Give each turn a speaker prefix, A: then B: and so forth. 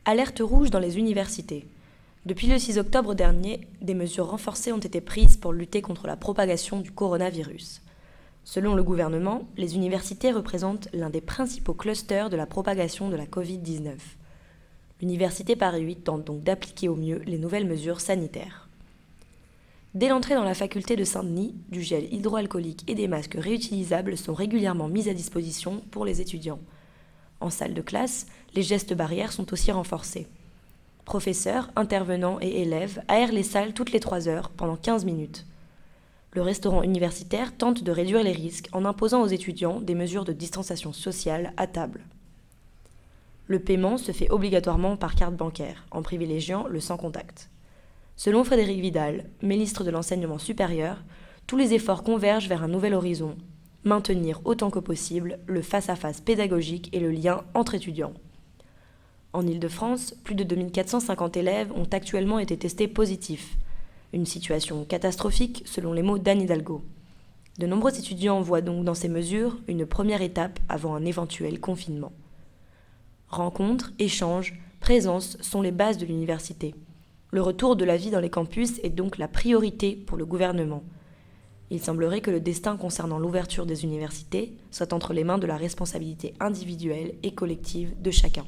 A: Alerte rouge dans les universités. Depuis le 6 octobre dernier, des mesures renforcées ont été prises pour lutter contre la propagation du coronavirus. Selon le gouvernement, les universités représentent l'un des principaux clusters de la propagation de la Covid-19. L'Université Paris 8 tente donc d'appliquer au mieux les nouvelles mesures sanitaires. Dès l'entrée dans la faculté de Saint-Denis, du gel hydroalcoolique et des masques réutilisables sont régulièrement mis à disposition pour les étudiants. En salle de classe, les gestes barrières sont aussi renforcés. Professeurs, intervenants et élèves aèrent les salles toutes les 3 heures pendant 15 minutes. Le restaurant universitaire tente de réduire les risques en imposant aux étudiants des mesures de distanciation sociale à table. Le paiement se fait obligatoirement par carte bancaire, en privilégiant le sans contact. Selon Frédérique Vidal, ministre de l'Enseignement supérieur, tous les efforts convergent vers un nouvel horizon, maintenir autant que possible le face-à-face pédagogique et le lien entre étudiants. En Île-de-France, plus de 2450 élèves ont actuellement été testés positifs. Une situation catastrophique selon les mots d'Anne Hidalgo. De nombreux étudiants voient donc dans ces mesures une première étape avant un éventuel confinement. Rencontres, échanges, présence sont les bases de l'université. Le retour de la vie dans les campus est donc la priorité pour le gouvernement. Il semblerait que le destin concernant l'ouverture des universités soit entre les mains de la responsabilité individuelle et collective de chacun.